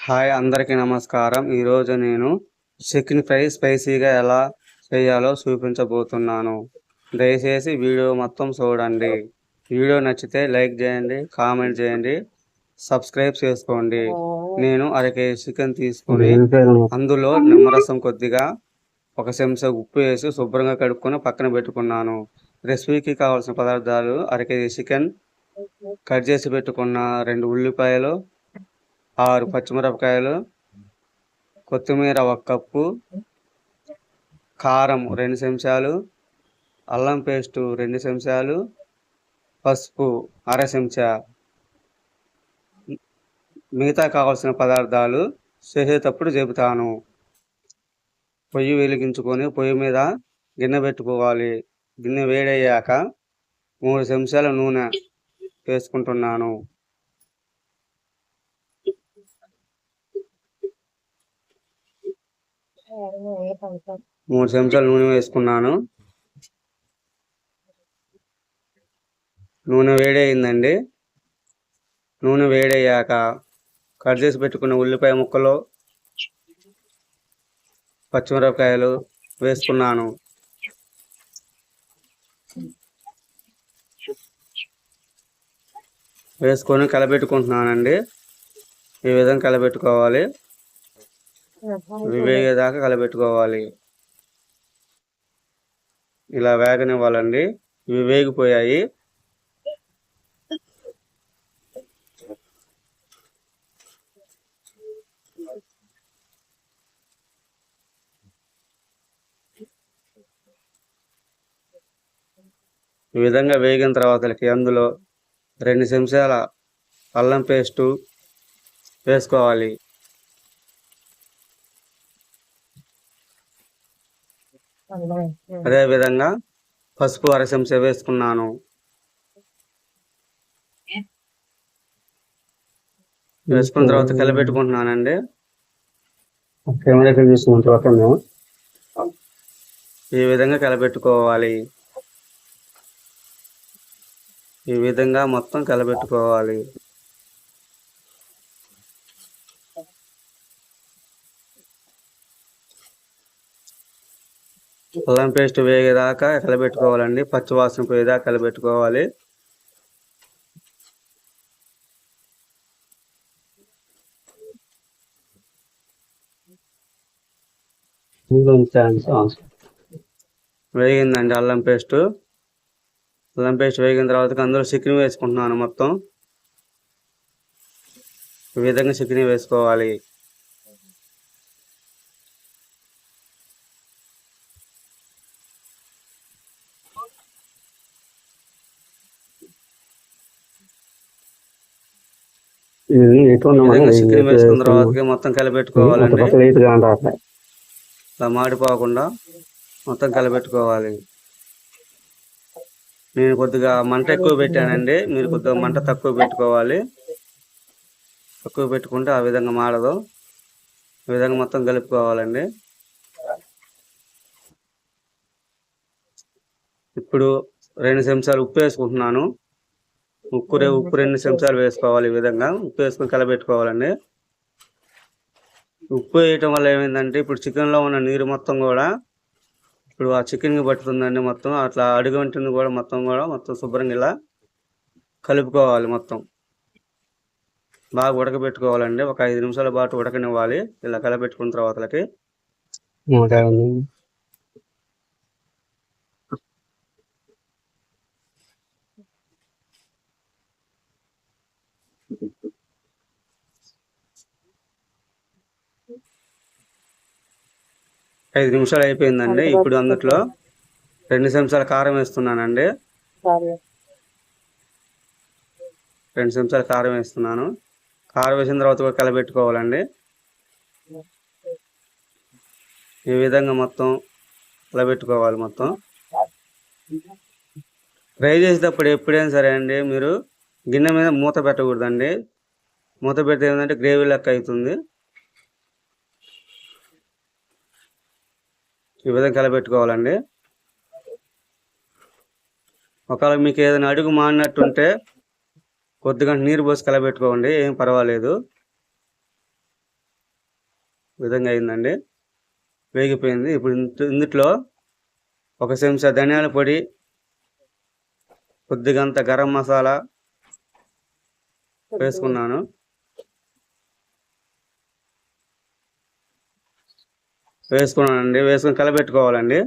Hi అందరికీ నమస్కారం. ఈరోజు నేను చికెన్ ఫ్రై స్పైసీగా ఎలా చేయాలో చూపించబోతున్నాను. దయచేసి వీడియో మొత్తం చూడండి. వీడియో నచ్చితే లైక్ చేయండి, కామెంట్ చేయండి, సబ్స్క్రైబ్ చేసుకోండి. నేను అరకేజీ చికెన్ తీసుకొని అందులో నిమ్మరసం కొద్దిగా 1 చెంచా ఉప్పు వేసి శుభ్రంగా కడుక్కొని పక్కన పెట్టుకున్నాను. రెసిపీకి కావాల్సిన పదార్థాలు: అరకేజీ చికెన్, కట్ చేసి పెట్టుకున్న 2 ఉల్లిపాయలు, 6 పచ్చిమిరపకాయలు, కొత్తిమీర 1 కప్పు, కారం 2 చెంచాలు, అల్లం పేస్టు 2 చెంచాలు, పసుపు 1/2 చెంచా. మిగతా కావాల్సిన పదార్థాలు చేసేటప్పుడు చెబుతాను. పొయ్యి వెలిగించుకొని పొయ్యి మీద గిన్నె పెట్టుకోవాలి. గిన్నె వేడయ్యాక 3 చెంచాల నూనె వేసుకుంటున్నాను. 3 చెంచాలు నూనె వేసుకున్నాను. నూనె వేడయిందండి. నూనె వేడయ్యాక కట్ చేసి పెట్టుకున్న ఉల్లిపాయ ముక్కలు, పచ్చిమిరపకాయలు వేసుకున్నాను. వేసుకొని కలబెట్టుకుంటున్నానండి. ఈ విధంగా కలబెట్టుకోవాలి. ఇవి వేగేదాకా కలబెట్టుకోవాలి. ఇలా వేగనివ్వాలండి. ఇవి వేగిపోయాయి. ఈ విధంగా వేగిన తర్వాతకి అందులో 2 చెంచాల అల్లం పేస్టు వేసుకోవాలి. అదేవిధంగా పసుపు 1/2 చెంచా వేసుకున్నాను. వేసుకున్న తర్వాత కలబెట్టుకుంటున్నానండి. ఈ విధంగా కలబెట్టుకోవాలి. ఈ విధంగా మొత్తం కలబెట్టుకోవాలి. అల్లం పేస్ట్ వేగేదాకా కలబెట్టుకోవాలండి. పచ్చివాసన పోయేదాకా కలబెట్టుకోవాలి. వేగిందండి అల్లం పేస్ట్. అల్లం పేస్ట్ వేగిన తర్వాత అందులో చికెన్ వేసుకుంటున్నాను. మొత్తం ఈ విధంగా చికెన్ వేసుకోవాలి. చికెన్ వేసుకున్న తర్వాత మొత్తం కలిపెట్టుకోవాలండి. మాడిపోకుండా మొత్తం కలిపెట్టుకోవాలి. నేను కొద్దిగా మంట ఎక్కువ పెట్టానండి. మీరు కొద్దిగా మంట తక్కువ పెట్టుకోవాలి. తక్కువ పెట్టుకుంటే ఆ విధంగా మాడదు. ఈ విధంగా మొత్తం కలుపుకోవాలండి. ఇప్పుడు 2 చెంచాలు ఉప్పు వేసుకుంటున్నాను. ఉప్పు 2 చెంచాలు వేసుకోవాలి. ఈ విధంగా ఉప్పు వేసుకొని కలబెట్టుకోవాలండి. ఉప్పు వేయటం వల్ల ఏమైందంటే ఇప్పుడు చికెన్లో ఉన్న నీరు మొత్తం కూడా ఇప్పుడు ఆ చికెన్కి పట్టుతుందండి. మొత్తం అట్లా అడుగు వెంటుంది కూడా మొత్తం శుభ్రంగా ఇలా కలుపుకోవాలి. మొత్తం బాగా ఉడకబెట్టుకోవాలండి. ఒక 5 నిమిషాల పాటు ఉడకనివ్వాలి. ఇలా కలబెట్టుకున్న తర్వాతకి 5 నిమిషాలు అయిపోయిందండి. ఇప్పుడు అందులో 2 చెంచాల కారం వేస్తున్నానండి. 2 చెంచాల కారం వేస్తున్నాను. కారం వేసిన తర్వాత కూడా కలబెట్టుకోవాలండి. ఈ విధంగా మొత్తం కలబెట్టుకోవాలి. మొత్తం ఫ్రై చేసేటప్పుడు ఎప్పుడైనా సరే అండి మీరు గిన్నె మీద మూత పెట్టకూడదండి. మూత పెడితే ఏంటంటే గ్రేవీ లెక్క అవుతుంది. ఈ విధంగా కలబెట్టుకోవాలండి. ఒకవేళ మీకు ఏదైనా అడుగు మాడినట్టుంటే కొద్దిగా నీరు పోసి కలబెట్టుకోండి, ఏం పర్వాలేదు. ఈ విధంగా అయిందండి, వేగిపోయింది. ఇప్పుడు ఇందులో ఒక చెంచా ధనియాల పొడి, కొద్దిగంత గరం మసాలా వేసుకున్నాను. వేసుకున్నానండి. వేసుకుని కలబెట్టుకోవాలండి.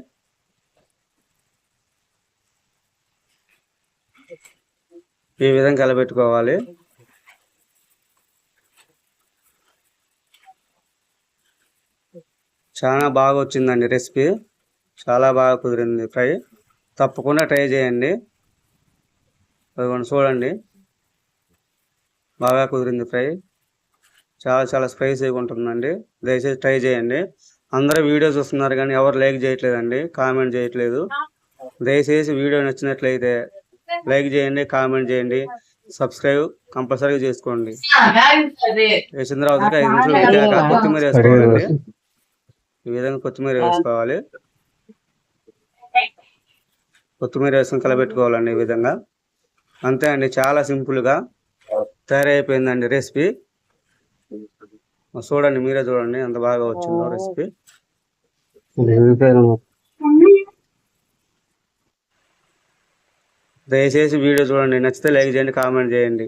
ఈ విధంగా కలబెట్టుకోవాలి. చాలా బాగా వచ్చిందండి రెసిపీ, చాలా బాగా కుదిరింది ఫ్రై. తప్పకుండా ట్రై చేయండి. చూడండి, బాగా కుదిరింది ఫ్రై. చాలా స్పైసీగా ఉంటుందండి. దయచేసి ట్రై చేయండి. అందరూ వీడియో చూస్తున్నారు కానీ ఎవరు లైక్ చేయట్లేదండి, కామెంట్ చేయట్లేదు. దయచేసి వీడియో నచ్చినట్లయితే లైక్ చేయండి, కామెంట్ చేయండి, సబ్స్క్రైబ్ కంపల్సరీగా చేసుకోండి. వేసిన తర్వాత 5 నిమిషాలు వేగాక కొత్తిమీర వేసుకోవాలండి. ఈ విధంగా కొత్తిమీర వేసుకోవాలి. కొత్తిమీర వేసుకొని కలబెట్టుకోవాలండి ఈ విధంగా. అంతే అండి, చాలా సింపుల్గా తయారైపోయిందండి రెసిపీ. చూడండి, మీరే చూడండి ఎంత బాగా వచ్చిందో రెసిపీ. దయచేసి వీడియో చూడండి, నచ్చితే లైక్ చేయండి, కామెంట్ చేయండి.